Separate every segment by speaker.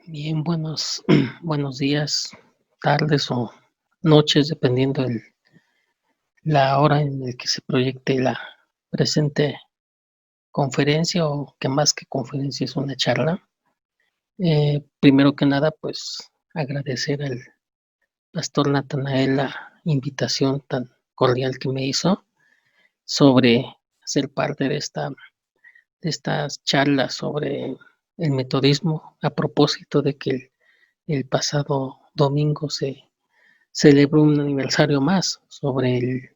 Speaker 1: Bien, buenos días, tardes o noches, dependiendo la hora en la que se proyecte la presente conferencia, o que más que conferencia es una charla. Primero que nada, pues agradecer al pastor Natanael la invitación tan cordial que me hizo sobre ser parte de estas charlas sobre el metodismo, a propósito de que el pasado domingo se celebró un aniversario más sobre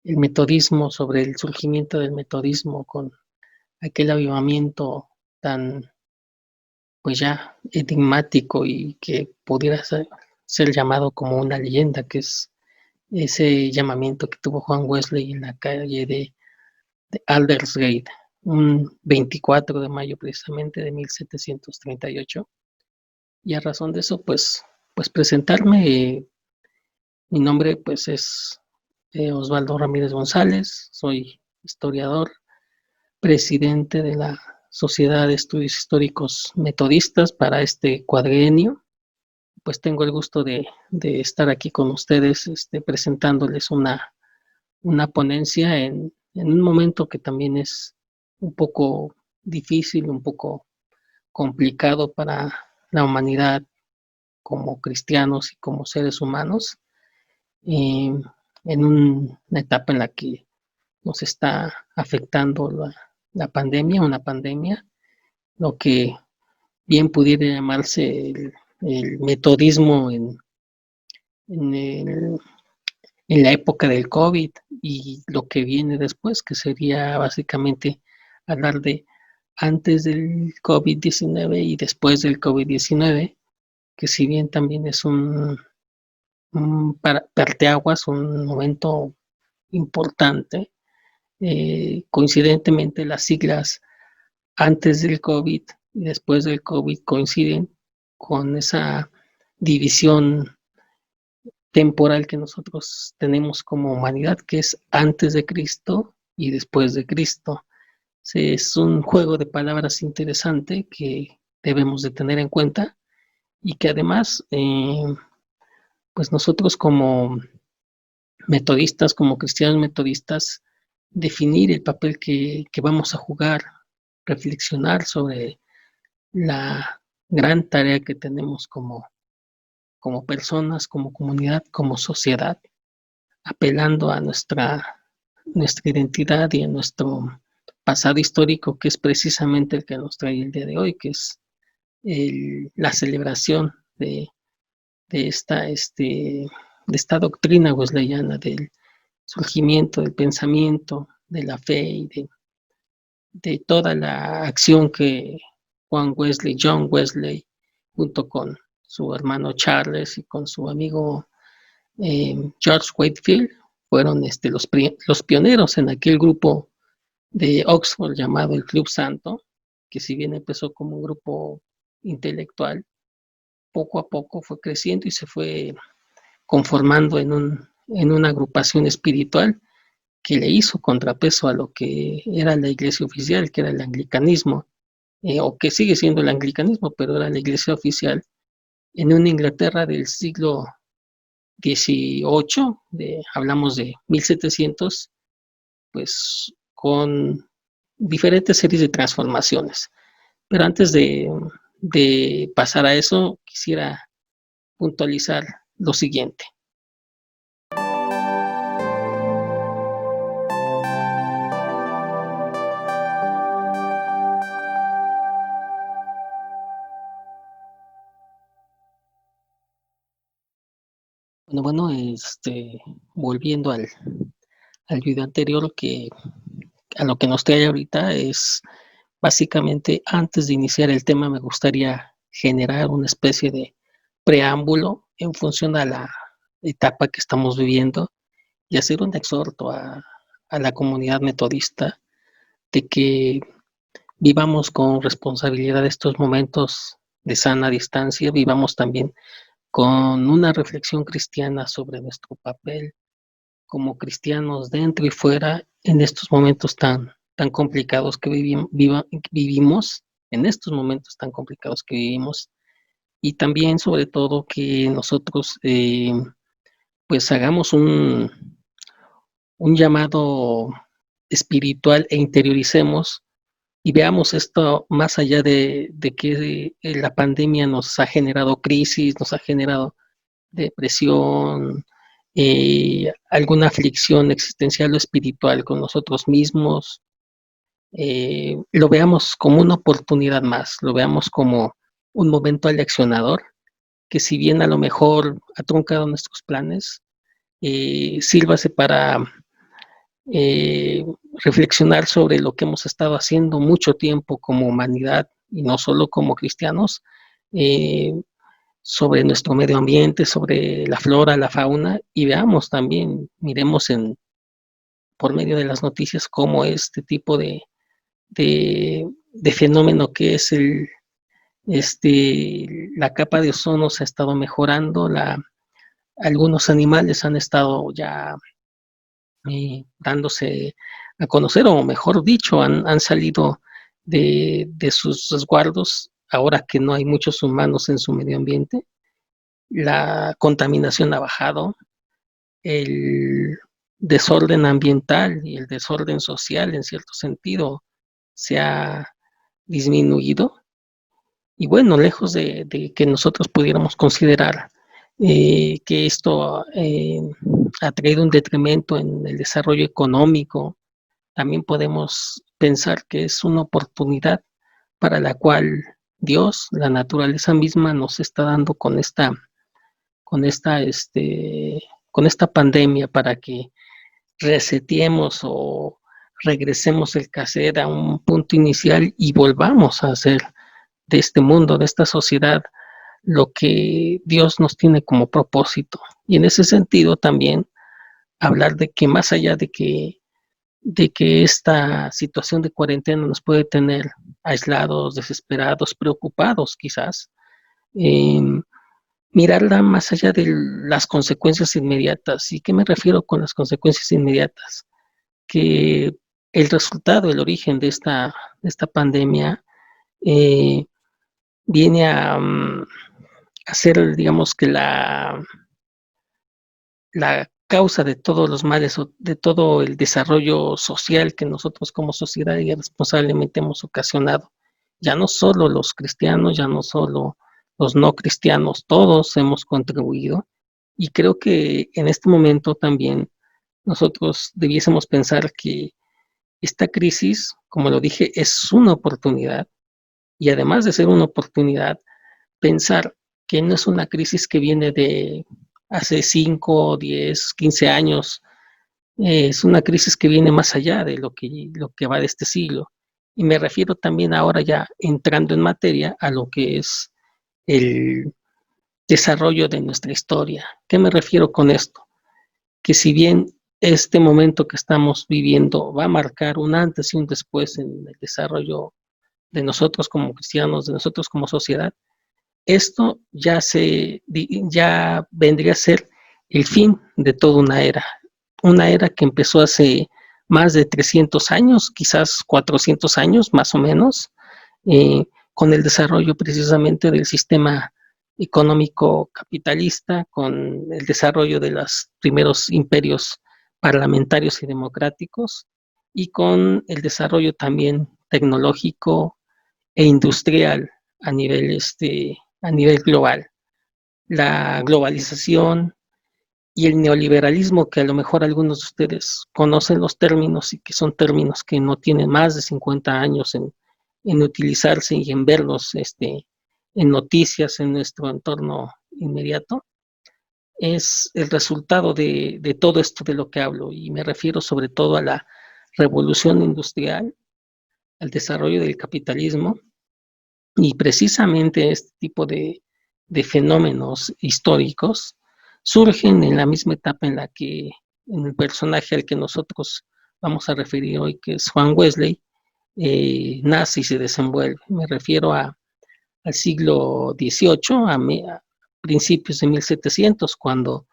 Speaker 1: el metodismo, sobre el surgimiento del metodismo, con aquel avivamiento tan, pues ya enigmático, y que pudiera ser llamado como una leyenda, que es ese llamamiento que tuvo Juan Wesley en la calle de Aldersgate, un 24 de mayo precisamente de 1738. Y a razón de eso, pues presentarme. Mi nombre pues es Osvaldo Ramírez González, soy historiador, presidente de la Sociedad de Estudios Históricos Metodistas para este cuadrienio. Pues tengo el gusto de estar aquí con ustedes, presentándoles una ponencia en un momento que también es un poco difícil, un poco complicado para la humanidad como cristianos y como seres humanos, eh, en una etapa en la que nos está afectando la pandemia, una pandemia, lo que bien pudiera llamarse el metodismo en, el, en la época del COVID, y lo que viene después, que sería básicamente hablar de antes del COVID-19 y después del COVID-19, que si bien también es un parteaguas, un momento importante. Coincidentemente, las siglas antes del COVID y después del COVID coinciden con esa división temporal que nosotros tenemos como humanidad, que es antes de Cristo y después de Cristo. Es un juego de palabras interesante que debemos de tener en cuenta, y que además, pues nosotros como metodistas, como cristianos metodistas, definir el papel que vamos a jugar, reflexionar sobre la gran tarea que tenemos como personas, como comunidad, como sociedad, apelando a nuestra identidad y a nuestro pasado histórico, que es precisamente el que nos trae el día de hoy, que es la celebración de esta doctrina wesleyana del surgimiento del pensamiento, de la fe y de toda la acción que John Wesley, junto con su hermano Charles y con su amigo George Whitefield, fueron los pioneros en aquel grupo de Oxford llamado el Club Santo, que si bien empezó como un grupo intelectual, poco a poco fue creciendo y se fue conformando en una agrupación espiritual que le hizo contrapeso a lo que era la iglesia oficial, que era el anglicanismo, o que sigue siendo el anglicanismo, pero era la iglesia oficial en una Inglaterra del siglo XVIII, hablamos de 1700, pues con diferentes series de transformaciones. Pero antes de pasar a eso, quisiera puntualizar lo siguiente. Bueno, volviendo al video anterior, que a lo que nos trae ahorita, es básicamente, antes de iniciar el tema, me gustaría generar una especie de preámbulo en función a etapa que estamos viviendo y hacer un exhorto a la comunidad metodista de que vivamos con responsabilidad estos momentos de sana distancia, vivamos también con una reflexión cristiana sobre nuestro papel como cristianos dentro y fuera en estos momentos tan complicados que vivimos, en estos momentos tan complicados que vivimos, y también sobre todo que nosotros pues hagamos un llamado espiritual e interioricemos y veamos esto más allá de que la pandemia nos ha generado crisis, nos ha generado depresión, alguna aflicción existencial o espiritual con nosotros mismos, lo veamos como una oportunidad más, lo veamos como un momento aleccionador, que si bien a lo mejor ha truncado nuestros planes, sírvase para eh, reflexionar sobre lo que hemos estado haciendo mucho tiempo como humanidad y no solo como cristianos, eh, sobre nuestro medio ambiente, sobre la flora, la fauna, y veamos también, miremos por medio de las noticias cómo este tipo de fenómeno que es la capa de ozono se ha estado mejorando, algunos animales han estado ya dándose a conocer, o mejor dicho, han salido de sus resguardos ahora que no hay muchos humanos en su medio ambiente. La contaminación ha bajado, el desorden ambiental y el desorden social en cierto sentido se ha disminuido. Y bueno, lejos de que nosotros pudiéramos considerar que esto ha traído un detrimento en el desarrollo económico, también podemos pensar que es una oportunidad para la cual Dios, la naturaleza misma, nos está dando con esta, este, con esta pandemia para que reseteemos o regresemos el cassette a un punto inicial y volvamos a hacer de este mundo, de esta sociedad, lo que Dios nos tiene como propósito. Y en ese sentido también hablar de que más allá de que esta situación de cuarentena nos puede tener aislados, desesperados, preocupados quizás, eh, mirarla más allá de las consecuencias inmediatas. ¿Y qué me refiero con las consecuencias inmediatas? Que el resultado, el origen de esta pandemia eh, viene a ser, digamos que la causa de todos los males o de todo el desarrollo social que nosotros como sociedad irresponsablemente hemos ocasionado. Ya no solo los cristianos, ya no solo los no cristianos, todos hemos contribuido y creo que en este momento también nosotros debiésemos pensar que esta crisis, como lo dije, es una oportunidad y además de ser una oportunidad, pensar que no es una crisis que viene de hace 5, 10, 15 años, es una crisis que viene más allá de lo que va de este siglo. Y me refiero también ahora ya entrando en materia a lo que es el desarrollo de nuestra historia. ¿Qué me refiero con esto? Que si bien este momento que estamos viviendo va a marcar un antes y un después en el desarrollo de nosotros como cristianos, de nosotros como sociedad, esto ya vendría a ser el fin de toda una era que empezó hace más de 300 años, quizás 400 años más o menos, con el desarrollo precisamente del sistema económico capitalista, con el desarrollo de los primeros imperios parlamentarios y democráticos, y con el desarrollo también tecnológico e industrial a nivel global. La globalización y el neoliberalismo, que a lo mejor algunos de ustedes conocen los términos y que son términos que no tienen más de 50 años en utilizarse y en verlos en noticias en nuestro entorno inmediato, es el resultado de todo esto de lo que hablo y me refiero sobre todo a la revolución industrial, al desarrollo del capitalismo y precisamente este tipo de fenómenos históricos surgen en la misma etapa en la que en el personaje al que nosotros vamos a referir hoy, que es Juan Wesley, nace y se desenvuelve. Me refiero al siglo XVIII, a principios de 1700, cuando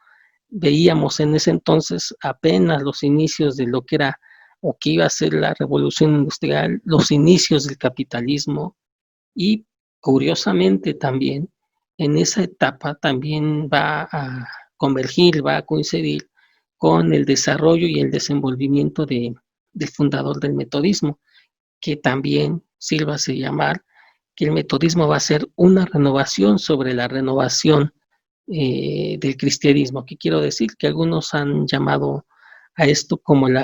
Speaker 1: veíamos en ese entonces apenas los inicios de lo que era o que iba a ser la revolución industrial, los inicios del capitalismo y curiosamente también en esa etapa también va a convergir, va a coincidir con el desarrollo y el desenvolvimiento del fundador del metodismo, que también sirva a llamar que el metodismo va a ser una renovación sobre la renovación del cristianismo. ¿Qué quiero decir? Que algunos han llamado a esto como el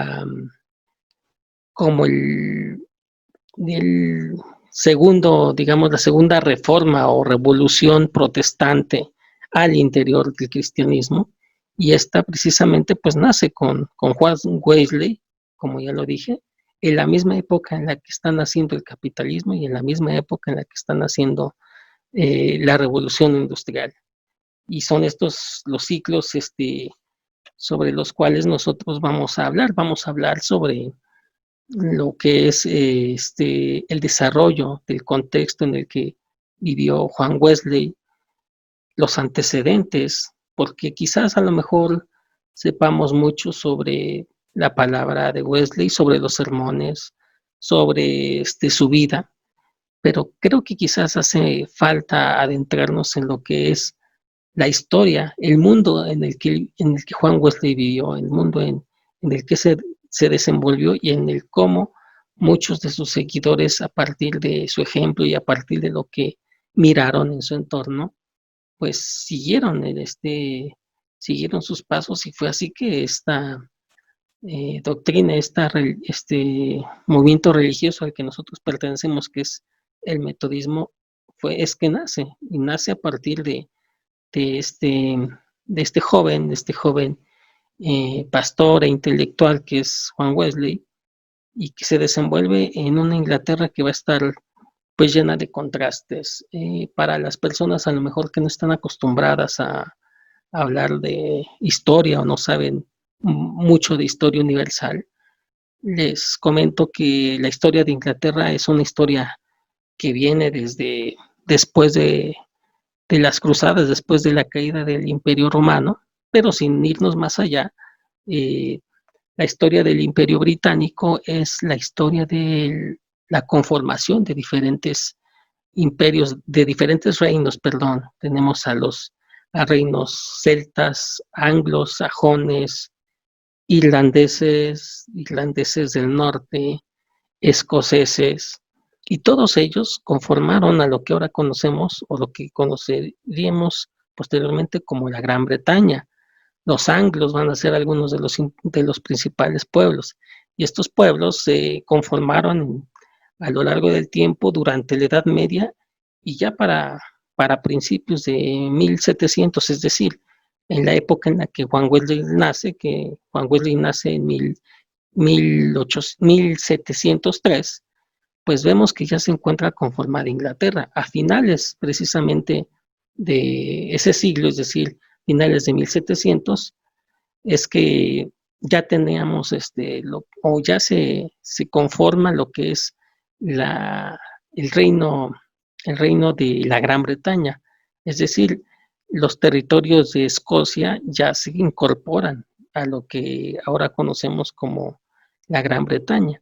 Speaker 1: segundo, digamos, la segunda reforma o revolución protestante al interior del cristianismo. Y esta precisamente pues nace con Juan Wesley, como ya lo dije, en la misma época en la que está naciendo el capitalismo y en la misma época en la que está naciendo la revolución industrial. Y son estos los ciclos sobre los cuales nosotros vamos a hablar sobre lo que es el desarrollo del contexto en el que vivió Juan Wesley, los antecedentes, porque quizás a lo mejor sepamos mucho sobre la palabra de Wesley, sobre los sermones, sobre su vida, pero creo que quizás hace falta adentrarnos en lo que es la historia, el mundo en el que Juan Wesley vivió, el mundo en el que se desenvolvió y en el cómo muchos de sus seguidores, a partir de su ejemplo y a partir de lo que miraron en su entorno, pues siguieron sus pasos y fue así que esta doctrina, este movimiento religioso al que nosotros pertenecemos, que es el metodismo, es que nace, y nace a partir de este, de este joven pastor e intelectual que es Juan Wesley, y que se desenvuelve en una Inglaterra que va a estar pues llena de contrastes. Para las personas a lo mejor que no están acostumbradas a hablar de historia o no saben mucho de historia universal, les comento que la historia de Inglaterra es una historia que viene desde después de las cruzadas, después de la caída del Imperio Romano, pero sin irnos más allá, eh, la historia del Imperio Británico es la historia de la conformación de diferentes imperios, de diferentes reinos, perdón. Tenemos a reinos celtas, anglos, sajones, irlandeses del norte, escoceses, y todos ellos conformaron a lo que ahora conocemos o lo que conoceríamos posteriormente como la Gran Bretaña. Los anglos van a ser algunos de los principales pueblos, y estos pueblos se conformaron a lo largo del tiempo durante la Edad Media y ya para principios de 1700, es decir, en la época en la que Juan Wesley nace, que Juan Wesley nace en 1703, pues vemos que ya se encuentra conformada Inglaterra a finales precisamente de ese siglo, es decir, finales de 1700, es que ya teníamos o ya se conforma lo que es la, el reino, el reino de la Gran Bretaña, es decir, los territorios de Escocia ya se incorporan a lo que ahora conocemos como la Gran Bretaña.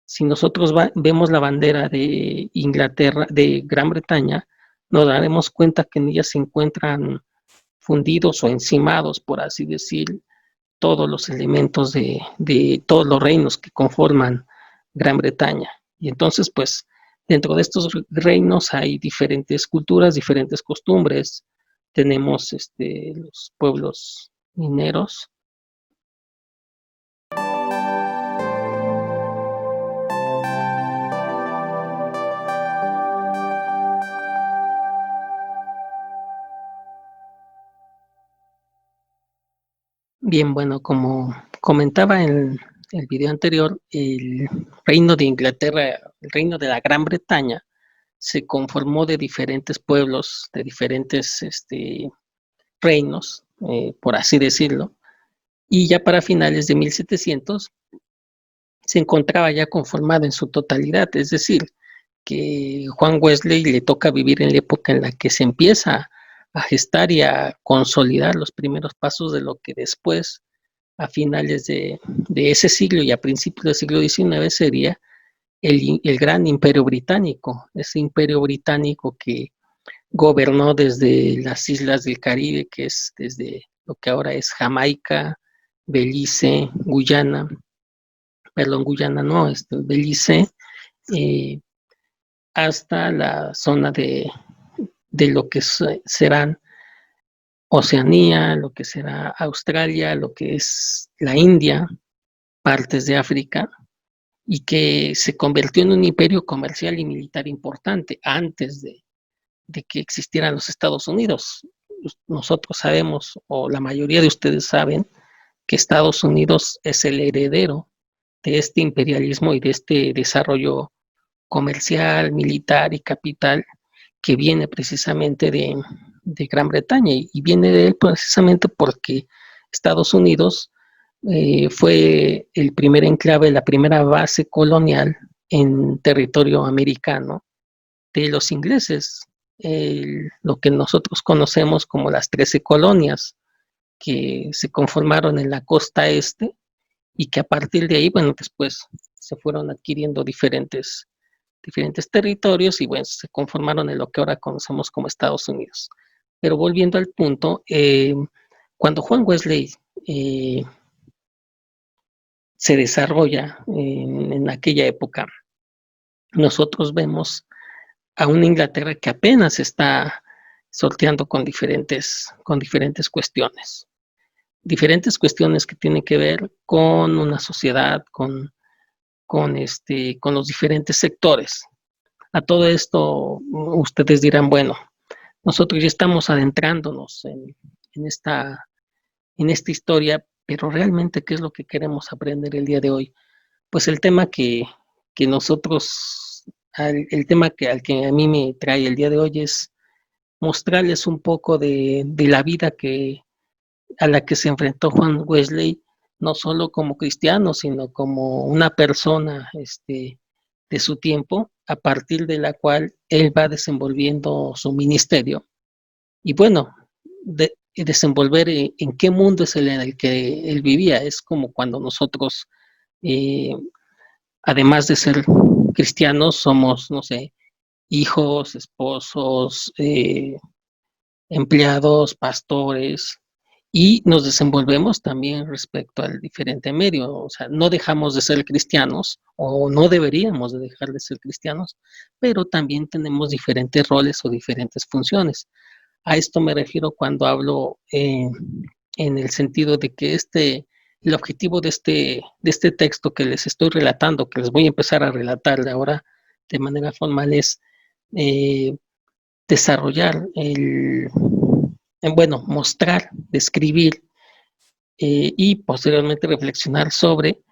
Speaker 1: Si nosotros vemos la bandera de Inglaterra, de Gran Bretaña, nos daremos cuenta que en ella se encuentran fundidos o encimados, por así decir, todos los elementos de todos los reinos que conforman Gran Bretaña. Y entonces, pues, dentro de estos reinos hay diferentes culturas, diferentes costumbres. Tenemos los pueblos mineros. Bien, bueno, como comentaba en el video anterior, el reino de Inglaterra, el reino de la Gran Bretaña, se conformó de diferentes pueblos, de diferentes reinos, por así decirlo, y ya para finales de 1700 se encontraba ya conformado en su totalidad, es decir, que Juan Wesley le toca vivir en la época en la que se empieza a gestar y a consolidar los primeros pasos de lo que después, a finales de ese siglo y a principios del siglo XIX, sería el gran imperio británico, ese imperio británico que gobernó desde las islas del Caribe, que es desde lo que ahora es Jamaica, Belice, Guyana, perdón, Guyana no, Belice, eh, hasta la zona de lo que serán Oceanía, lo que será Australia, lo que es la India, partes de África, y que se convirtió en un imperio comercial y militar importante antes de que existieran los Estados Unidos. Nosotros sabemos, o la mayoría de ustedes saben, que Estados Unidos es el heredero de este imperialismo y de este desarrollo comercial, militar y capital que viene precisamente de Gran Bretaña, y viene de él precisamente porque Estados Unidos fue el primer enclave, la primera base colonial en territorio americano de los ingleses, lo que nosotros conocemos como las 13 colonias que se conformaron en la costa este y que a partir de ahí, bueno, después se fueron adquiriendo diferentes territorios y bueno, se conformaron en lo que ahora conocemos como Estados Unidos. Pero volviendo al punto, cuando Juan Wesley se desarrolla en aquella época, nosotros vemos a una Inglaterra que apenas está sorteando con diferentes cuestiones. Diferentes cuestiones que tienen que ver con una sociedad, con los diferentes sectores. A todo esto, ustedes dirán, bueno, nosotros ya estamos adentrándonos en esta historia, pero realmente, ¿qué es lo que queremos aprender el día de hoy? Pues el tema que nosotros, el tema al que a mí me trae el día de hoy es mostrarles un poco de la vida a la que se enfrentó Juan Wesley, no solo como cristiano, sino como una persona de su tiempo, a partir de la cual él va desenvolviendo su ministerio. Y bueno, desenvolver en qué mundo es el en el que él vivía. Es como cuando nosotros, eh, además de ser cristianos, somos, no sé, hijos, esposos, empleados, pastores, y nos desenvolvemos también respecto al diferente medio. O sea, no dejamos de ser cristianos o no deberíamos de dejar de ser cristianos, pero también tenemos diferentes roles o diferentes funciones. A esto me refiero cuando hablo en el sentido de que el objetivo de este texto que les estoy relatando, que les voy a empezar a relatar de ahora de manera formal, es eh, desarrollar bueno, mostrar, describir y posteriormente reflexionar sobre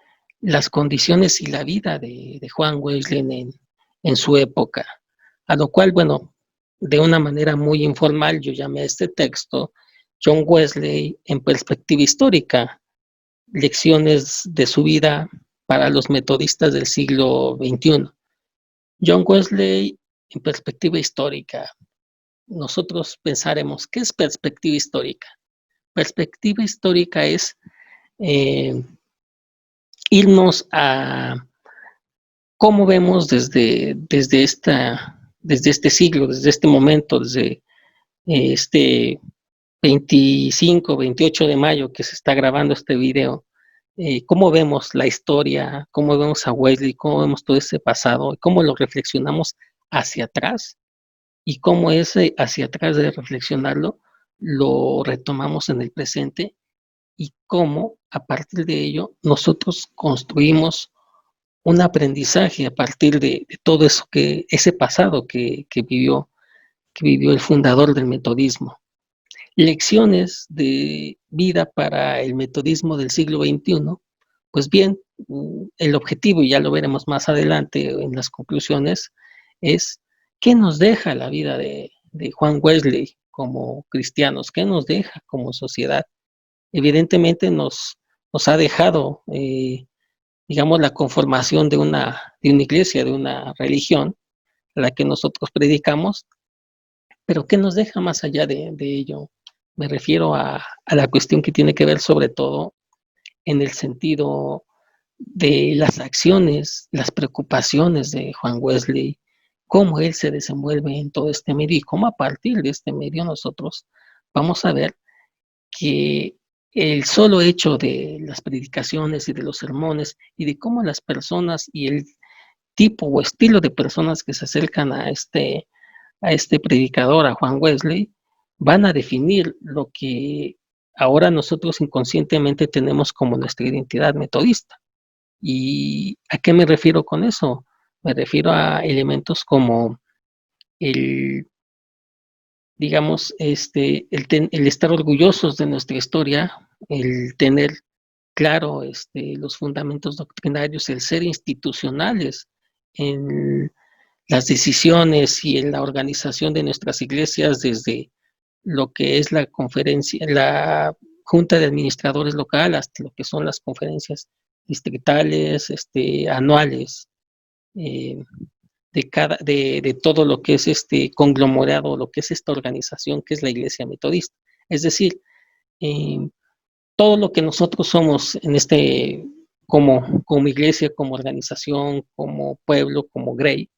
Speaker 1: las condiciones y la vida de Juan Wesley en su época. A lo cual, bueno, de una manera muy informal, yo llamé a este texto John Wesley en perspectiva histórica, lecciones de su vida para los metodistas del siglo XXI. John Wesley en perspectiva histórica. Nosotros pensaremos, ¿qué es perspectiva histórica? Perspectiva histórica es eh, irnos a cómo vemos desde este siglo, desde este momento, desde este 25, 28 de mayo que se está grabando este video, cómo vemos la historia, cómo vemos a Wesley, cómo vemos todo ese pasado, cómo lo reflexionamos hacia atrás y cómo ese hacia atrás de reflexionarlo lo retomamos en el presente y cómo a partir de ello nosotros construimos un aprendizaje a partir de todo eso ese pasado que vivió el fundador del metodismo. Lecciones de vida para el metodismo del siglo XXI. Pues bien, el objetivo, y ya lo veremos más adelante en las conclusiones, es qué nos deja la vida de Juan Wesley, como cristianos? ¿Qué nos deja como sociedad? Evidentemente nos ha dejado, digamos, la conformación de una iglesia, de una religión, la que nosotros predicamos, pero ¿qué nos deja más allá de ello? Me refiero a la cuestión que tiene que ver sobre todo en el sentido de las acciones, las preocupaciones de Juan Wesley, cómo él se desenvuelve en todo este medio y cómo a partir de este medio nosotros vamos a ver que el solo hecho de las predicaciones y de los sermones y de cómo las personas y el tipo o estilo de personas que se acercan a este predicador, a Juan Wesley, van a definir lo que ahora nosotros inconscientemente tenemos como nuestra identidad metodista. ¿Y a qué me refiero con eso? Me refiero a elementos como el, digamos, el estar orgullosos de nuestra historia, el tener claro los fundamentos doctrinarios, el ser institucionales en las decisiones y en la organización de nuestras iglesias desde lo que es la conferencia, la junta de administradores local hasta lo que son las conferencias distritales, anuales, eh, de todo lo que es este conglomerado, lo que es esta organización que es la Iglesia Metodista. Es decir, eh, todo lo que nosotros somos en como iglesia, como organización, como pueblo, como Grey,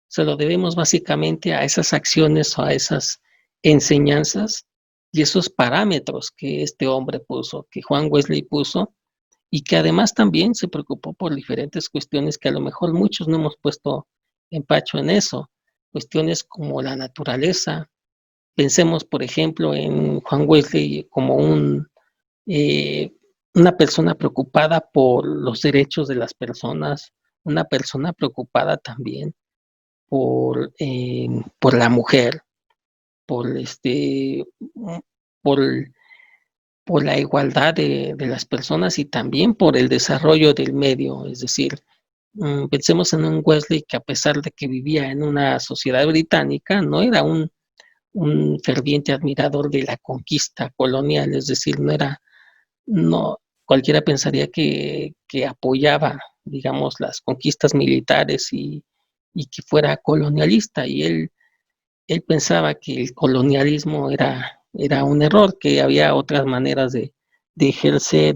Speaker 1: se lo debemos básicamente a esas acciones o a esas enseñanzas y esos parámetros que este hombre puso, que Juan Wesley puso, y que además también se preocupó por diferentes cuestiones que a lo mejor muchos no hemos puesto empacho en eso, cuestiones como la naturaleza. Pensemos, por ejemplo, en Juan Wesley como eh, una persona preocupada por los derechos de las personas, una persona preocupada también por la mujer, por, por, por la igualdad de las personas y también por el desarrollo del medio. Es decir, pensemos en un Wesley que a pesar de que vivía en una sociedad británica, no era un ferviente admirador de la conquista colonial, es decir, no, cualquiera pensaría que apoyaba, digamos, las conquistas militares y que fuera colonialista, y él pensaba que el colonialismo era un error, que había otras maneras de ejercer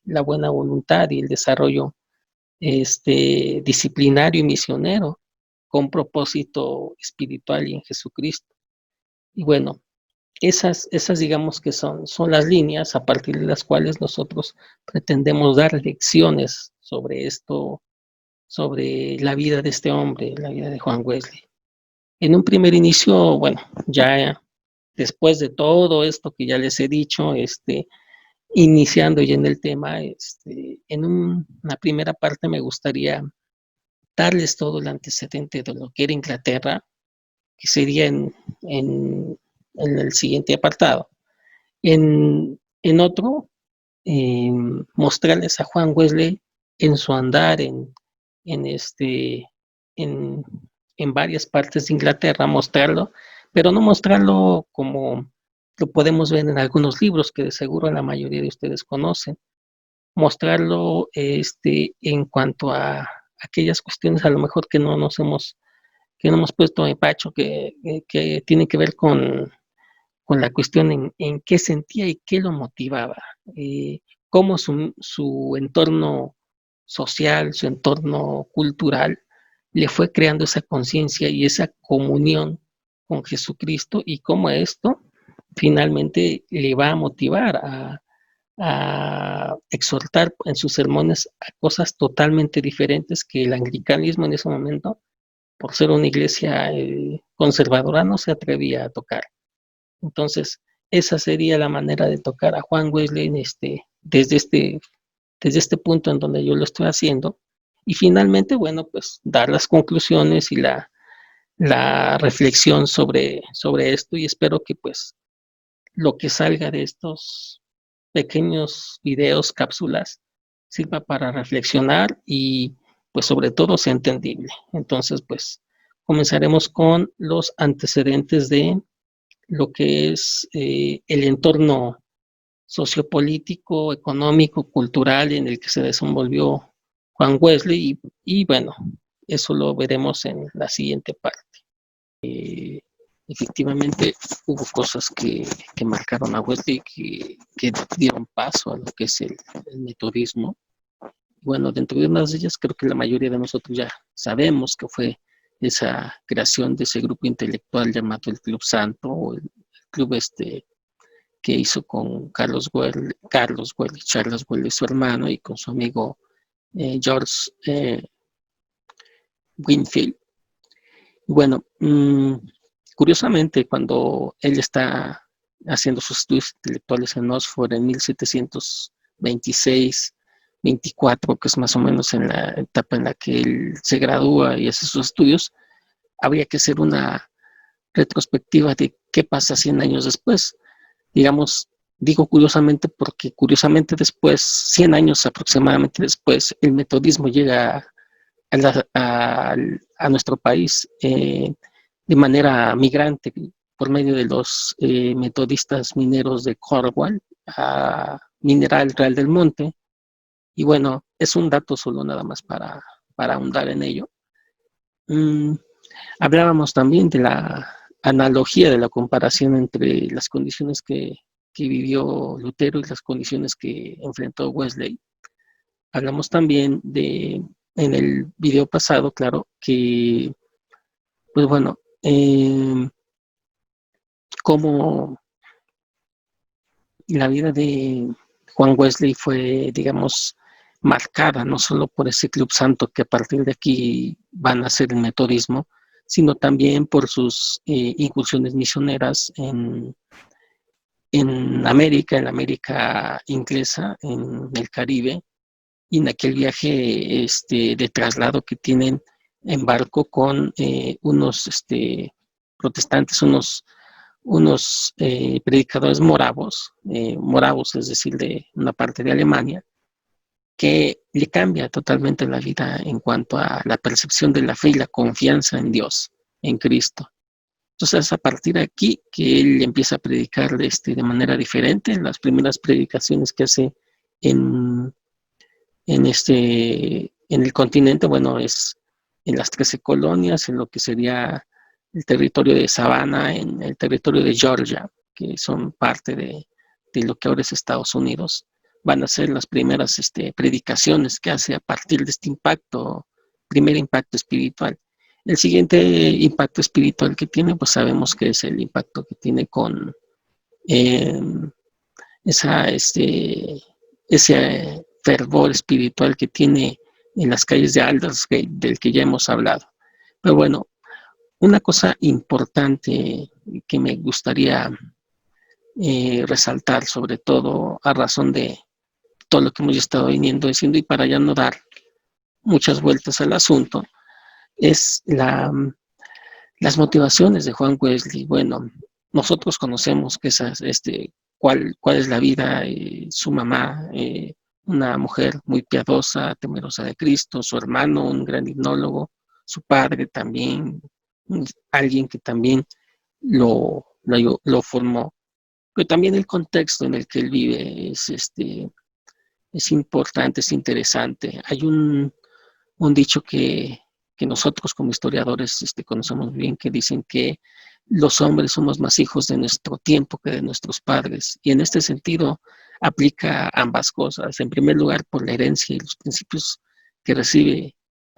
Speaker 1: la buena voluntad y el desarrollo disciplinario y misionero con propósito espiritual y en Jesucristo. Y bueno, esas digamos que son las líneas a partir de las cuales nosotros pretendemos dar lecciones sobre esto, sobre la vida de este hombre, la vida de Juan Wesley. En un primer inicio, bueno, ya después de todo esto que ya les he dicho, iniciando ya en el tema, una primera parte me gustaría darles todo el antecedente de lo que era Inglaterra, que sería en el siguiente apartado. En otro, mostrarles a Juan Wesley en su andar en, este, en, en varias partes de Inglaterra, mostrarlo, pero no mostrarlo como lo podemos ver en algunos libros que de seguro la mayoría de ustedes conocen, mostrarlo en cuanto a aquellas cuestiones a lo mejor que no hemos puesto en pacho, que tiene que ver con la cuestión en qué sentía y qué lo motivaba, cómo su entorno social, su entorno cultural, le fue creando esa conciencia y esa comunión con Jesucristo y cómo esto finalmente le va a motivar a exhortar en sus sermones a cosas totalmente diferentes que el anglicanismo en ese momento, por ser una iglesia conservadora, no se atrevía a tocar. Entonces, esa sería la manera de tocar a Juan Wesley desde este punto en donde yo lo estoy haciendo. Y finalmente, bueno, pues dar las conclusiones y la reflexión sobre esto y espero que pues lo que salga de estos pequeños videos, cápsulas, sirva para reflexionar y pues sobre todo sea entendible. Entonces, pues comenzaremos con los antecedentes de lo que es el entorno sociopolítico, económico, cultural en el que se desenvolvió Juan Wesley y bueno, eso lo veremos en la siguiente parte. Efectivamente hubo cosas que marcaron a Wesley que dieron paso a lo que es el metodismo. Bueno, dentro de unas de ellas creo que la mayoría de nosotros ya sabemos que fue esa creación de ese grupo intelectual llamado el Club Santo o el club que hizo con Charles Well y su hermano y con su amigo George Winfield. Bueno, curiosamente, cuando él está haciendo sus estudios intelectuales en Oxford en 1726, 24, que es más o menos en la etapa en la que él se gradúa y hace sus estudios, habría que hacer una retrospectiva de qué pasa 100 años después. Digamos, digo curiosamente porque curiosamente después, 100 años aproximadamente después, el metodismo llega a nuestro país de manera migrante por medio de los metodistas mineros de Cornwall a Mineral Real del Monte. Y bueno, es un dato solo nada más para ahondar en ello. Hablábamos también de la analogía, de la comparación entre las condiciones que vivió Lutero y las condiciones que enfrentó Wesley. Hablamos también en el video pasado, claro, que, pues bueno, cómo la vida de Juan Wesley fue, digamos, marcada no solo por ese club santo que a partir de aquí van a ser el metodismo, sino también por sus incursiones misioneras en América, en la América inglesa, en el Caribe, y en aquel viaje de traslado que tienen en barco con unos protestantes, unos predicadores moravos, es decir, de una parte de Alemania, que le cambia totalmente la vida en cuanto a la percepción de la fe y la confianza en Dios, en Cristo. Entonces, a partir de aquí, que él empieza a predicar de manera diferente, las primeras predicaciones que hace en, en el continente, bueno, es en las 13 colonias, en lo que sería el territorio de Savannah, en el territorio de Georgia, que son parte de lo que ahora es Estados Unidos. Van a ser las primeras predicaciones que hace a partir de este impacto, primer impacto espiritual. El siguiente impacto espiritual que tiene, pues sabemos que es el impacto que tiene con ese fervor espiritual que tiene en las calles de Aldersgate, del que ya hemos hablado. Pero bueno, una cosa importante que me gustaría resaltar, sobre todo a razón de todo lo que hemos estado viniendo diciendo y para ya no dar muchas vueltas al asunto, es las motivaciones de Juan Wesley. Bueno, nosotros conocemos que cuál es la vida, su mamá, una mujer muy piadosa, temerosa de Cristo, su hermano, un gran himnólogo, su padre también, alguien que también lo formó, pero también el contexto en el que él vive es importante, es interesante. Hay un dicho que nosotros como historiadores conocemos bien, que dicen que los hombres somos más hijos de nuestro tiempo que de nuestros padres. Y en este sentido aplica ambas cosas. En primer lugar, por la herencia y los principios que recibe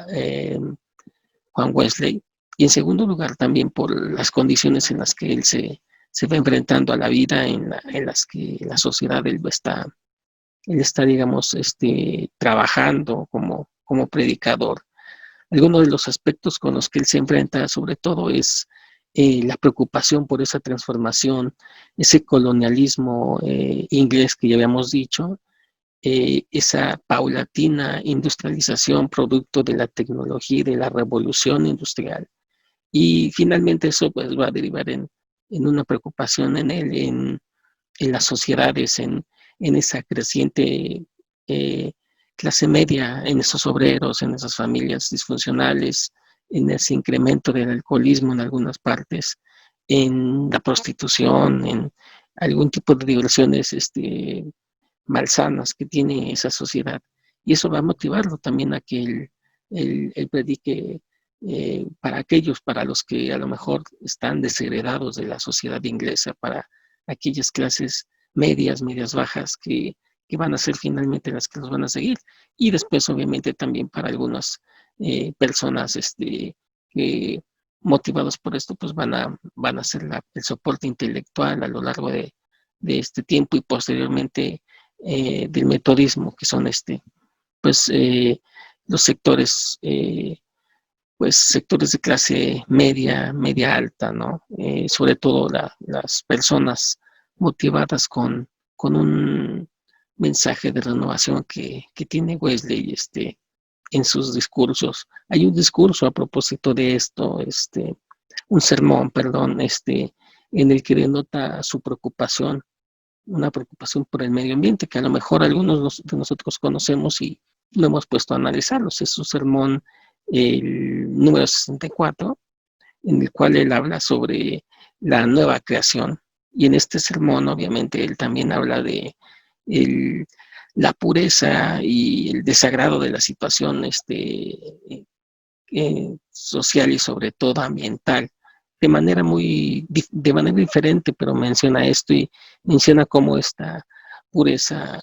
Speaker 1: eh, Juan Wesley. Y en segundo lugar, también por las condiciones en las que él se va enfrentando a la vida, en las que la sociedad él está digamos, trabajando como predicador. Algunos de los aspectos con los que él se enfrenta, sobre todo, es la preocupación por esa transformación, ese colonialismo inglés que ya habíamos dicho, esa paulatina industrialización producto de la tecnología y de la revolución industrial. Y finalmente eso pues, va a derivar en una preocupación en él, en las sociedades, en esa creciente clase media, en esos obreros, en esas familias disfuncionales, en ese incremento del alcoholismo en algunas partes, en la prostitución, en algún tipo de diversiones malsanas que tiene esa sociedad. Y eso va a motivarlo también a que él predique para aquellos, para los que a lo mejor están desheredados de la sociedad inglesa, para aquellas clases medias, medias bajas que van a ser finalmente las que los van a seguir. Y después, obviamente, también para algunas personas que motivados por esto, pues van a hacer el soporte intelectual a lo largo de este tiempo y posteriormente del metodismo, que son pues los sectores, pues sectores de clase media, media alta, ¿no? Sobre todo las personas motivadas con un mensaje de renovación que tiene Wesley en sus discursos. Hay un discurso a propósito de esto, un sermón, perdón, en el que denota su preocupación, una preocupación por el medio ambiente, que a lo mejor algunos de nosotros conocemos y lo hemos puesto a analizarlos. Es su sermón, el número 64, en el cual él habla sobre la nueva creación. Y en este sermón, obviamente, él también habla de el, la pureza y el desagrado de la situación social y sobre todo ambiental, de manera diferente, pero menciona esto y menciona cómo esta pureza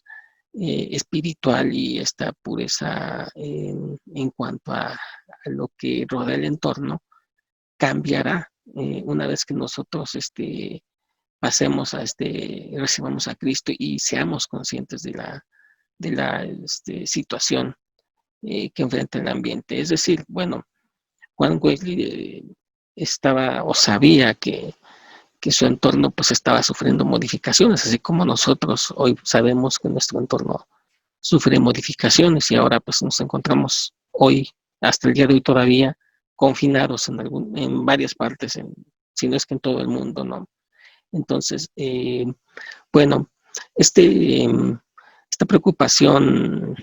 Speaker 1: espiritual y esta pureza en cuanto a lo que rodea el entorno cambiará una vez que nosotros pasemos recibamos a Cristo y seamos conscientes de la situación que enfrenta el ambiente. Es decir, bueno, Juan Wesley estaba o sabía que su entorno pues estaba sufriendo modificaciones, así como nosotros hoy sabemos que nuestro entorno sufre modificaciones y ahora pues nos encontramos hoy, hasta el día de hoy todavía, confinados en varias partes, si no es que en todo el mundo, ¿no? Entonces, bueno, este, esta preocupación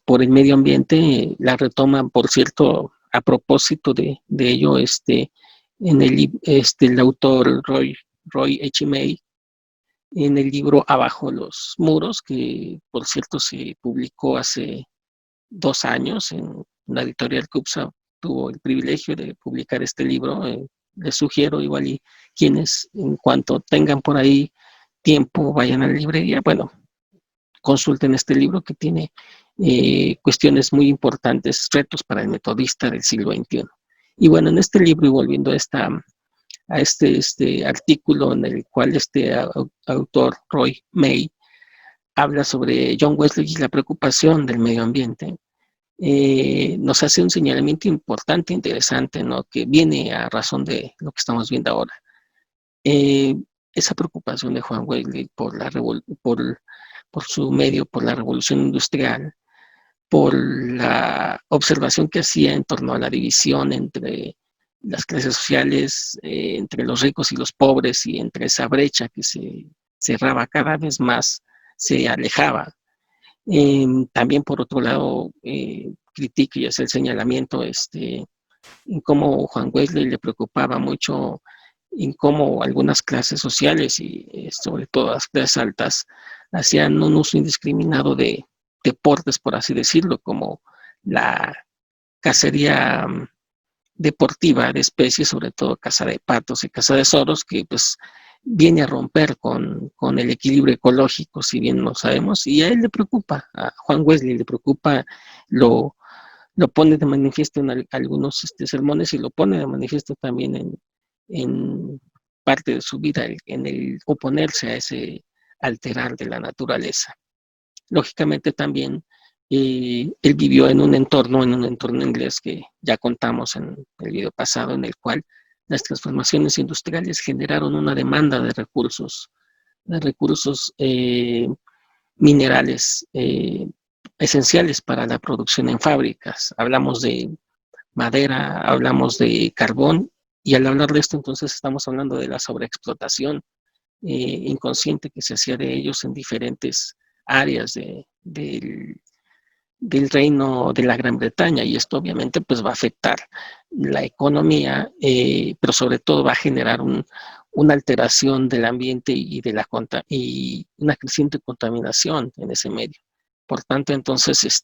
Speaker 1: por el medio ambiente la retoma, por cierto, a propósito de ello, el autor Roy H. May, en el libro Abajo los muros, que por cierto se publicó hace 2 años en la editorial CUPSA, tuvo el privilegio de publicar este libro. Les sugiero igual y quienes en cuanto tengan por ahí tiempo vayan a la librería, bueno, consulten este libro que tiene cuestiones muy importantes, retos para el metodista del siglo XXI. Y bueno, en este libro, y volviendo a este artículo en el cual este autor, Roy May, habla sobre John Wesley y la preocupación del medio ambiente, nos hace un señalamiento importante, interesante, ¿no? Que viene a razón de lo que estamos viendo ahora. Eh, esa preocupación de Juan Wesley por su medio, por la revolución industrial, por la observación que hacía en torno a la división entre las clases sociales, entre los ricos y los pobres, y entre esa brecha que se cerraba cada vez más, se alejaba. También, por otro lado, critica y hace el señalamiento en cómo Juan Wesley le preocupaba mucho en cómo algunas clases sociales y sobre todo las clases altas hacían un uso indiscriminado de deportes, por así decirlo, como la cacería deportiva de especies, sobre todo caza de patos y caza de zorros, que pues viene a romper con el equilibrio ecológico, si bien lo sabemos, y a él le preocupa, a Juan Wesley le preocupa, lo pone de manifiesto en algunos sermones y lo pone de manifiesto también en parte de su vida, en el oponerse a ese alterar de la naturaleza. Lógicamente también él vivió en un entorno inglés que ya contamos en el video pasado, en el cual las transformaciones industriales generaron una demanda de recursos minerales esenciales para la producción en fábricas. Hablamos de madera, hablamos de carbón, y al hablar de esto entonces estamos hablando de la sobreexplotación inconsciente que se hacía de ellos en diferentes áreas del Reino de la Gran Bretaña, y esto obviamente pues va a afectar la economía, pero sobre todo va a generar una alteración del ambiente y una creciente contaminación en ese medio. Por tanto, entonces,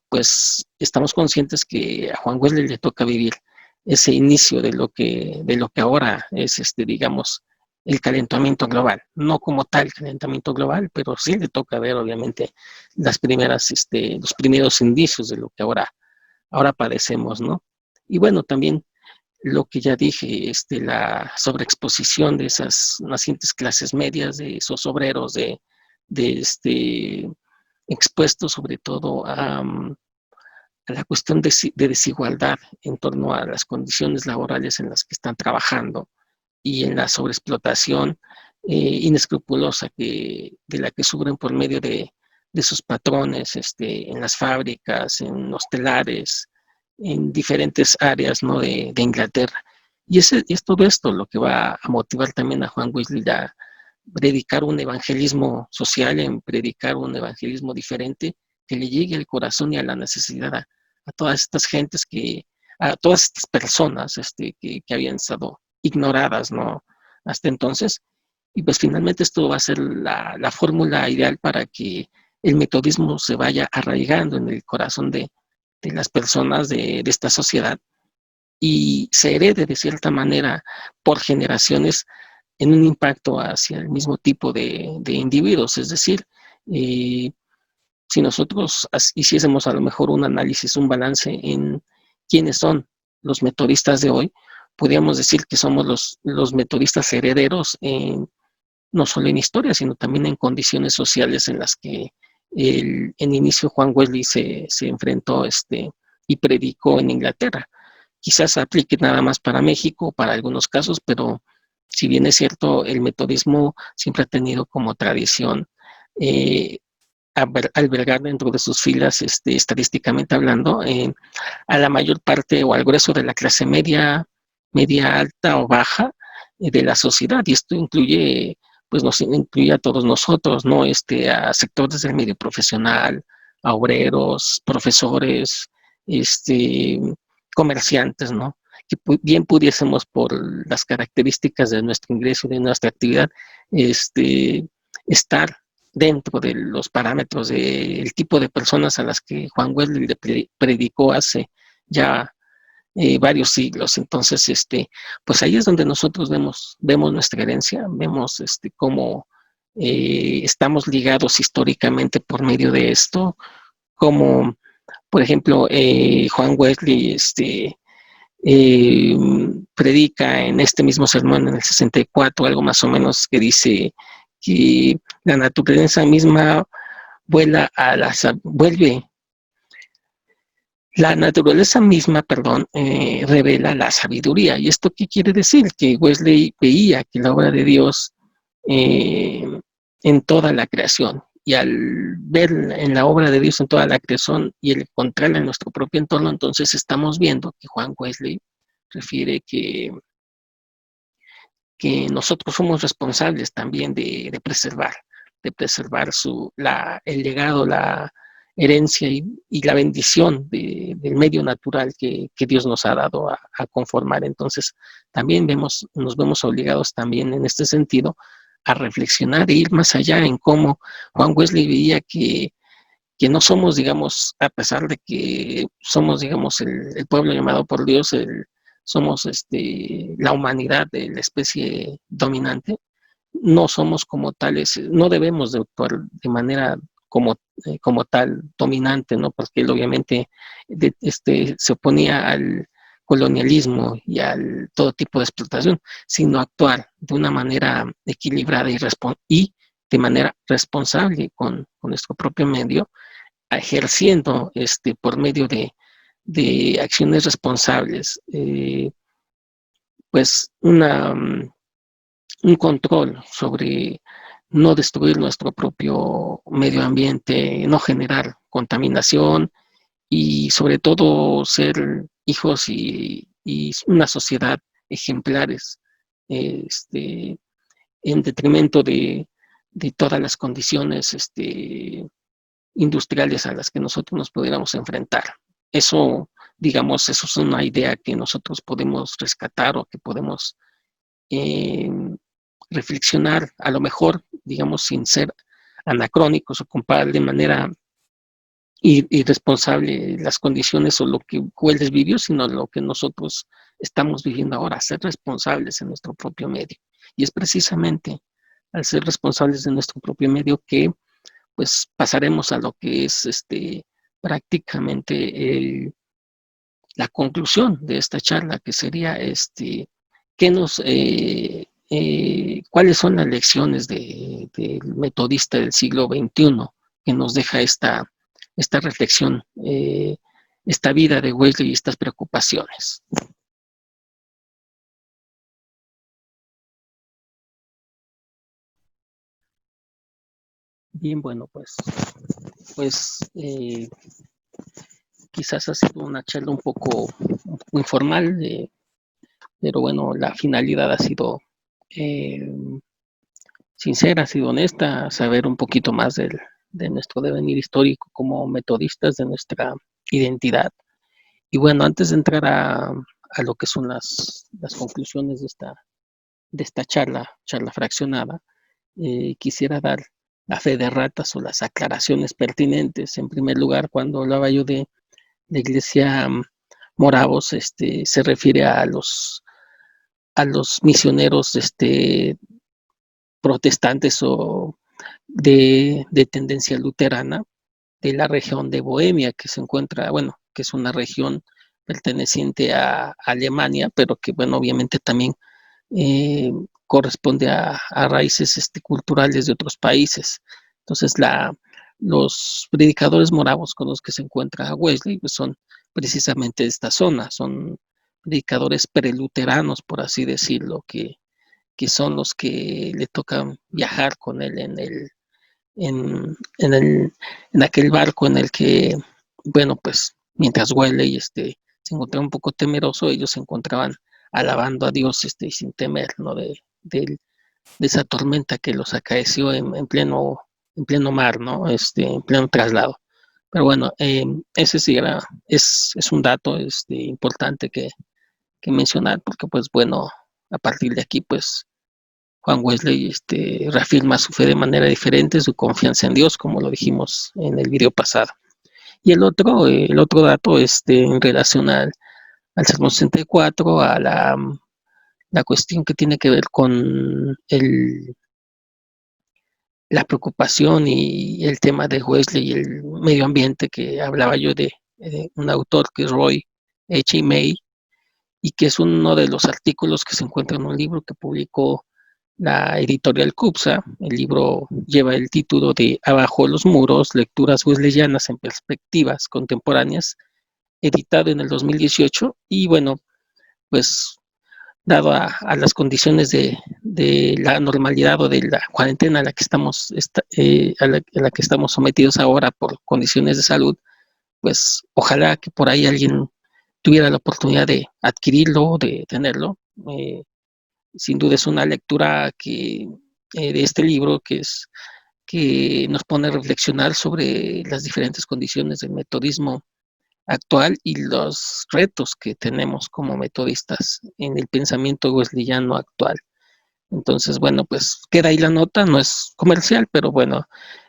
Speaker 1: pues estamos conscientes que a Juan Wesley le toca vivir ese inicio de lo que ahora es, digamos, el calentamiento global. No como tal calentamiento global, pero sí le toca ver, obviamente, los primeros indicios de lo que ahora padecemos, ¿no? Y bueno, también lo que ya dije, la sobreexposición de esas nacientes clases medias, de esos obreros, de expuestos sobre todo a la cuestión de desigualdad en torno a las condiciones laborales en las que están trabajando y en la sobreexplotación inescrupulosa de la que sufren por medio de sus patrones en las fábricas, en los telares, en diferentes áreas, ¿no?, de Inglaterra. Y es todo esto lo que va a motivar también a Juan Wesley a predicar un evangelismo social, en predicar un evangelismo diferente que le llegue al corazón y a la necesidad a todas estas gentes a todas estas personas que habían estado ignoradas, ¿no?, hasta entonces. Y pues finalmente esto va a ser la fórmula ideal para que el metodismo se vaya arraigando en el corazón de las personas de esta sociedad y se herede de cierta manera por generaciones en un impacto hacia el mismo tipo de individuos. Es decir, eh, si nosotros hiciésemos a lo mejor un análisis, un balance en quiénes son los metodistas de hoy, podríamos decir que somos los metodistas herederos no solo en historia, sino también en condiciones sociales en las que en inicio Juan Wesley se enfrentó y predicó en Inglaterra. Quizás aplique nada más para México, para algunos casos, pero si bien es cierto, el metodismo siempre ha tenido como tradición eh, albergar dentro de sus filas, estadísticamente hablando, a la mayor parte o al grueso de la clase media alta o baja de la sociedad. Y esto pues nos incluye a todos nosotros, ¿no? A sectores del medio profesional, a obreros, profesores, este, comerciantes, ¿no? Que bien pudiésemos, por las características de nuestro ingreso y de nuestra actividad, estar dentro de los parámetros del tipo de personas a las que Juan Wesley le predicó hace ya varios siglos. Entonces, pues ahí es donde nosotros vemos nuestra herencia, vemos cómo estamos ligados históricamente por medio de esto, como por ejemplo Juan Wesley eh, predica en este mismo sermón en el 64, algo más o menos, que dice que la naturaleza misma vuelve, la naturaleza misma, perdón, revela la sabiduría. ¿Y esto qué quiere decir? Que Wesley veía que la obra de Dios en toda la creación, y al ver en la obra de Dios en toda la creación y el encontrarla en nuestro propio entorno, entonces estamos viendo que Juan Wesley refiere que nosotros somos responsables también de preservar el legado, la herencia y la bendición del medio natural que Dios nos ha dado a conformar. Entonces, también nos vemos obligados también en este sentido a reflexionar e ir más allá en cómo Juan Wesley veía que no somos, digamos, a pesar de que somos, digamos, el pueblo llamado por Dios, somos la humanidad de la especie dominante, no somos como tales, no debemos de actuar de manera como tal dominante, ¿no? Porque él obviamente se oponía al colonialismo y al todo tipo de explotación, sino actuar de una manera equilibrada y de manera responsable con nuestro propio medio, ejerciendo por medio de acciones responsables, pues un control sobre no destruir nuestro propio medio ambiente, no generar contaminación y sobre todo ser hijos y una sociedad ejemplares, en detrimento de todas las condiciones industriales a las que nosotros nos pudiéramos enfrentar. Eso, digamos, eso es una idea que nosotros podemos rescatar o que podemos eh, reflexionar, a lo mejor, digamos, sin ser anacrónicos o comparar de manera irresponsable las condiciones o lo que Wells vivió, sino lo que nosotros estamos viviendo ahora, ser responsables en nuestro propio medio. Y es precisamente al ser responsables de nuestro propio medio que pues pasaremos a lo que es prácticamente la conclusión de esta charla, que sería ¿qué nos, cuáles son las lecciones del metodista del siglo XXI que nos deja esta reflexión, esta vida de Wesley y estas preocupaciones? Bien, bueno, pues quizás ha sido una charla un poco informal, pero bueno, la finalidad ha sido eh, sincera, ha sido honesta, saber un poquito más de nuestro devenir histórico como metodistas, de nuestra identidad. Y bueno, antes de entrar a lo que son las conclusiones de esta charla fraccionada, quisiera dar la fe de ratas o las aclaraciones pertinentes. En primer lugar, cuando hablaba yo de la iglesia moravos, se refiere a los misioneros protestantes o de tendencia luterana de la región de Bohemia, que se encuentra, bueno, que es una región perteneciente a Alemania, pero que, bueno, obviamente también eh, corresponde a raíces culturales de otros países. Entonces, los predicadores moravos con los que se encuentra Wesley pues son precisamente de esta zona, son predicadores preluteranos, por así decirlo, que son los que le tocan viajar con él en aquel barco en el que, bueno, pues mientras Wesley se encontraba un poco temeroso, ellos se encontraban alabando a Dios sin temer, ¿no? De esa tormenta que los acaeció en pleno mar, ¿no? En pleno traslado. Pero bueno, ese sí es un dato importante que mencionar, porque pues bueno, a partir de aquí, pues Juan Wesley reafirma su fe de manera diferente, su confianza en Dios, como lo dijimos en el video pasado. Y el otro dato en relación al Salmo 64, a la cuestión que tiene que ver con la preocupación y el tema de Wesley y el medio ambiente, que hablaba yo de un autor que es Roy H. May, y que es uno de los artículos que se encuentra en un libro que publicó la editorial CUPSA. El libro lleva el título de Abajo los muros, lecturas wesleyanas en perspectivas contemporáneas, editado en el 2018. Y bueno, pues dado a las condiciones de la normalidad o de la cuarentena a la que a la que estamos sometidos ahora por condiciones de salud, pues ojalá que por ahí alguien tuviera la oportunidad de adquirirlo, de tenerlo. Sin duda es una lectura de este libro que nos pone a reflexionar sobre las diferentes condiciones del metodismo actual y los retos que tenemos como metodistas en el pensamiento wesleyano actual. Entonces, bueno, pues queda ahí la nota, no es comercial, pero bueno,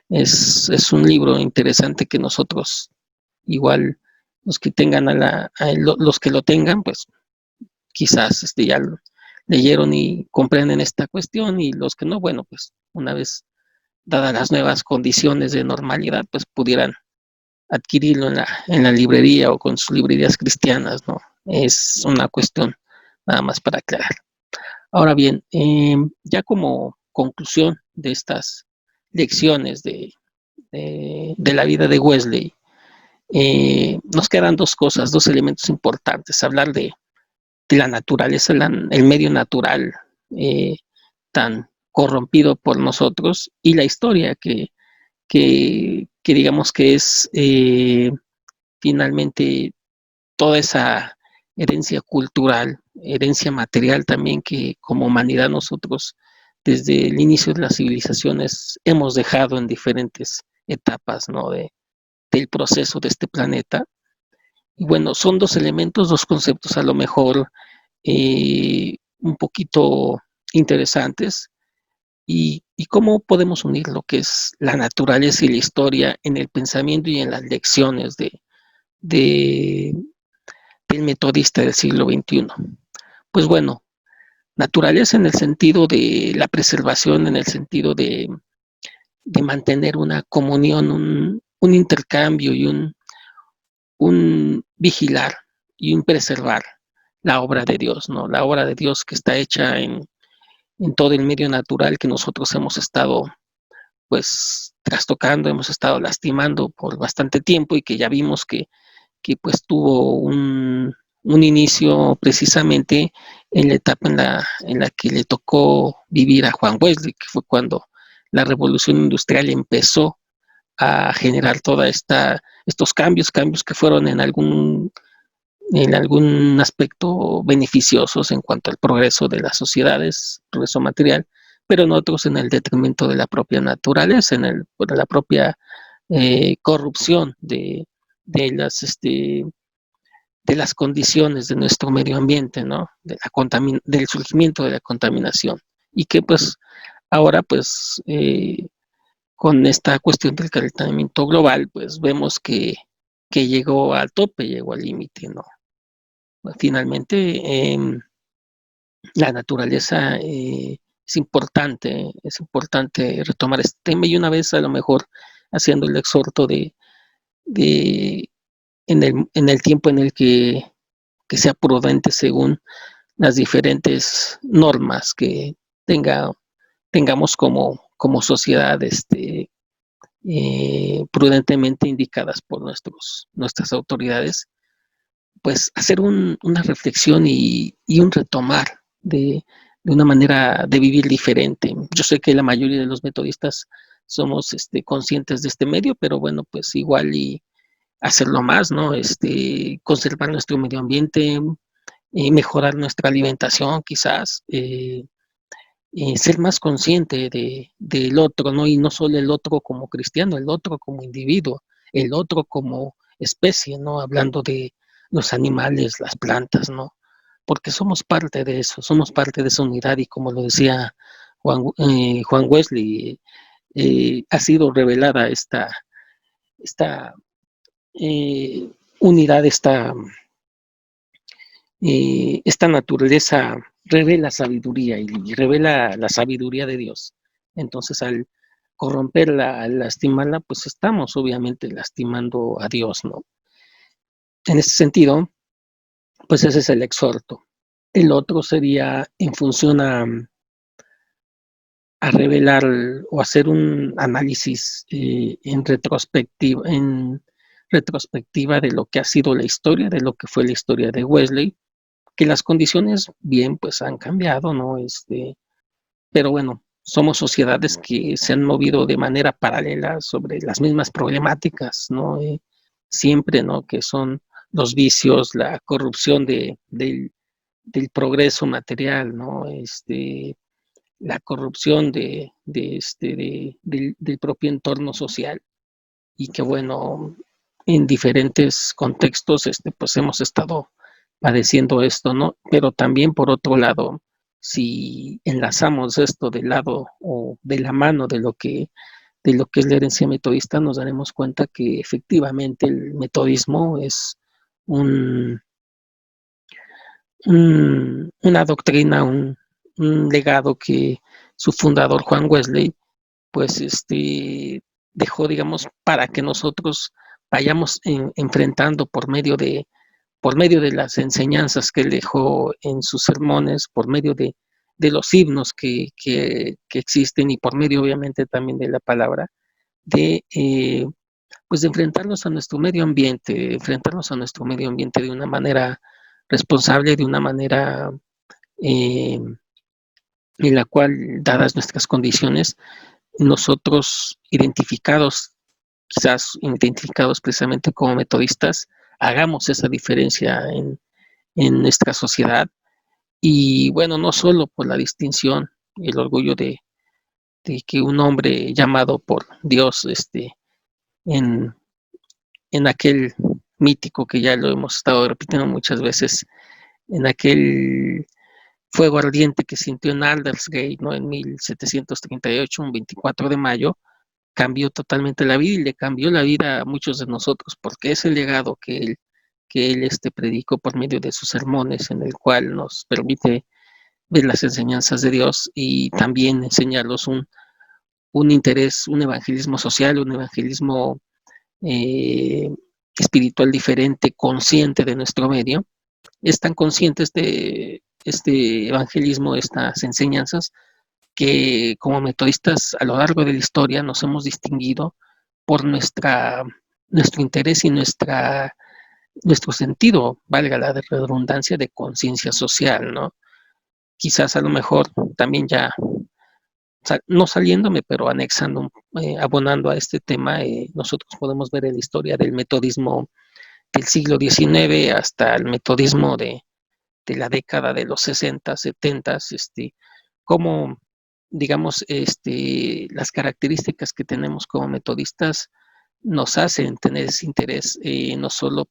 Speaker 1: es un libro interesante que nosotros, igual los que tengan los que lo tengan, pues quizás ya lo leyeron y comprenden esta cuestión, y los que no, bueno, pues una vez dadas las nuevas condiciones de normalidad, pues pudieran adquirirlo en la librería o con sus librerías cristianas, ¿no? Es una cuestión nada más para aclarar. Ahora bien, ya como conclusión de estas lecciones de la vida de Wesley, nos quedan dos cosas, dos elementos importantes. Hablar de la naturaleza, el medio natural tan corrompido por nosotros, y la historia que digamos que es finalmente toda esa herencia cultural, herencia material también, que como humanidad nosotros desde el inicio de las civilizaciones hemos dejado en diferentes etapas, ¿no? del proceso de este planeta. Y bueno, son dos elementos, dos conceptos a lo mejor un poquito interesantes. Y cómo podemos unir lo que es la naturaleza y la historia en el pensamiento y en las lecciones de, del metodista del siglo XXI. Pues bueno, naturaleza en el sentido de la preservación, en el sentido de mantener una comunión, un intercambio y un vigilar y un preservar la obra de Dios, ¿no? La obra de Dios que está hecha en todo el medio natural que nosotros hemos estado pues trastocando, hemos estado lastimando por bastante tiempo y que ya vimos que pues tuvo un inicio precisamente en la etapa en la que le tocó vivir a Juan Wesley, que fue cuando la revolución industrial empezó a generar toda estos cambios que fueron en algún aspecto beneficiosos en cuanto al progreso de las sociedades, progreso material, pero en otros en el detrimento de la propia naturaleza, de la propia corrupción de de las condiciones de nuestro medio ambiente, ¿no? Del surgimiento de la contaminación. Y que pues ahora pues con esta cuestión del calentamiento global, pues vemos que llegó al tope, llegó al límite, ¿no? Finalmente, la naturaleza es importante retomar este tema y una vez a lo mejor haciendo el exhorto de en el tiempo en el que sea prudente según las diferentes normas que tenga, tengamos como sociedad prudentemente indicadas por nuestras autoridades, pues hacer una reflexión y un retomar de una manera de vivir diferente. Yo sé que la mayoría de los metodistas somos conscientes de este medio, pero bueno, pues igual y hacerlo más, ¿no? Conservar nuestro medio ambiente, mejorar nuestra alimentación, quizás, ser más consciente del otro, ¿no? Y no solo el otro como cristiano, el otro como individuo, el otro como especie, ¿no? Hablando de los animales, las plantas, ¿no? Porque somos parte de eso, somos parte de esa unidad y como lo decía Juan Wesley, ha sido revelada esta unidad, esta naturaleza revela sabiduría y revela la sabiduría de Dios. Entonces, al corromperla, al lastimarla, pues estamos obviamente lastimando a Dios, ¿no? En ese sentido, pues ese es el exhorto. El otro sería en función a revelar o hacer un análisis en retrospectiva de lo que ha sido la historia, de lo que fue la historia de Wesley, que las condiciones bien pues han cambiado, ¿no? Pero bueno, somos sociedades que se han movido de manera paralela sobre las mismas problemáticas, ¿no? Siempre, ¿no? Que son los vicios, la corrupción del progreso material, ¿no? La corrupción del propio entorno social y que bueno, en diferentes contextos, pues hemos estado padeciendo esto, ¿no? Pero también por otro lado, si enlazamos esto del lado o de la mano de lo que es la herencia metodista, nos daremos cuenta que efectivamente el metodismo es un, una doctrina, un legado que su fundador Juan Wesley, pues dejó, digamos, para que nosotros vayamos enfrentando por medio de las enseñanzas que él dejó en sus sermones, por medio de los himnos que existen y por medio obviamente también de la palabra, de pues de enfrentarnos a nuestro medio ambiente, enfrentarnos a nuestro medio ambiente de una manera responsable, de una manera eh, en la cual, dadas nuestras condiciones, nosotros identificados precisamente como metodistas, hagamos esa diferencia en nuestra sociedad y bueno, no solo por la distinción y el orgullo de que un hombre llamado por Dios en, en aquel mítico que ya lo hemos estado repitiendo muchas veces, en aquel fuego ardiente que sintió en Aldersgate, ¿no? En 1738, un 24 de mayo, cambió totalmente la vida y le cambió la vida a muchos de nosotros, porque es el legado que él predicó por medio de sus sermones, en el cual nos permite ver las enseñanzas de Dios y también enseñarlos un interés, un evangelismo social, un evangelismo eh, espiritual diferente, consciente de nuestro medio. Están conscientes de este evangelismo, estas enseñanzas, que como metodistas a lo largo de la historia nos hemos distinguido por nuestro interés y nuestro sentido, valga la redundancia, de conciencia social, ¿no? Quizás a lo mejor también ya, no saliéndome, pero anexando, abonando a este tema, nosotros podemos ver en la historia del metodismo del siglo XIX hasta el metodismo de la década de los 60, 70, cómo, digamos, las características que tenemos como metodistas nos hacen tener ese interés, no solo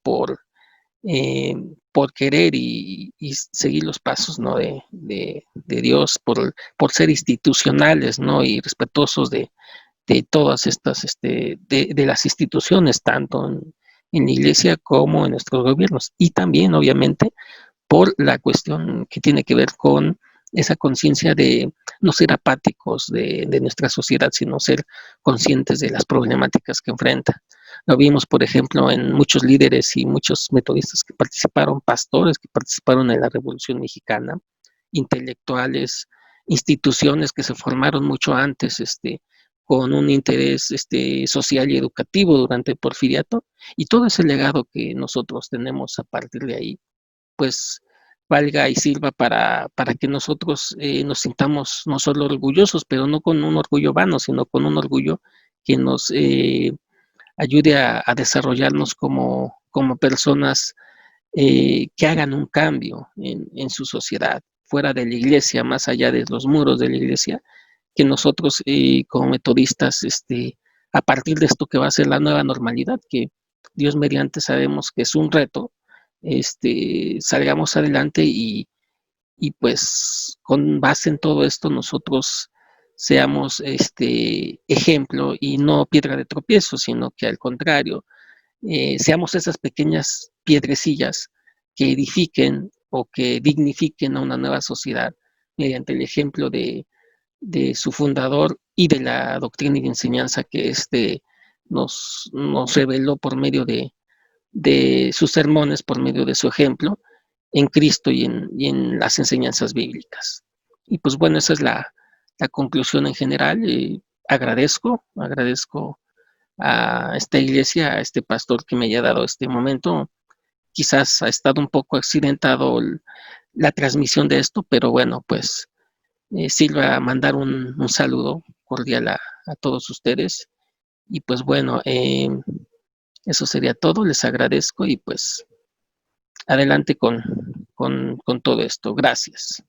Speaker 1: eh, por querer y seguir los pasos, ¿no? de Dios, por ser institucionales, ¿no? Y respetuosos de todas estas, de las instituciones, tanto en la iglesia como en nuestros gobiernos. Y también, obviamente, por la cuestión que tiene que ver con esa conciencia de no ser apáticos de nuestra sociedad, sino ser conscientes de las problemáticas que enfrenta. Lo vimos, por ejemplo, en muchos líderes y muchos metodistas que participaron, pastores que participaron en la Revolución Mexicana, intelectuales, instituciones que se formaron mucho antes, con un interés social y educativo durante el porfiriato, y todo ese legado que nosotros tenemos a partir de ahí, pues valga y sirva para que nosotros nos sintamos no solo orgullosos, pero no con un orgullo vano, sino con un orgullo que nos ayude a desarrollarnos como personas que hagan un cambio en su sociedad, fuera de la iglesia, más allá de los muros de la iglesia, que nosotros como metodistas, a partir de esto que va a ser la nueva normalidad, que Dios mediante sabemos que es un reto, salgamos adelante y pues con base en todo esto nosotros seamos ejemplo y no piedra de tropiezo, sino que al contrario, seamos esas pequeñas piedrecillas que edifiquen o que dignifiquen a una nueva sociedad mediante el ejemplo de su fundador y de la doctrina y enseñanza que nos reveló por medio de sus sermones, por medio de su ejemplo en Cristo y en las enseñanzas bíblicas. Y pues bueno, esa es la conclusión en general. Agradezco a esta iglesia, a este pastor que me haya dado este momento. Quizás ha estado un poco accidentado la transmisión de esto, pero bueno, pues sirva a mandar un saludo cordial a todos ustedes. Y pues bueno, eso sería todo. Les agradezco y pues adelante con todo esto. Gracias.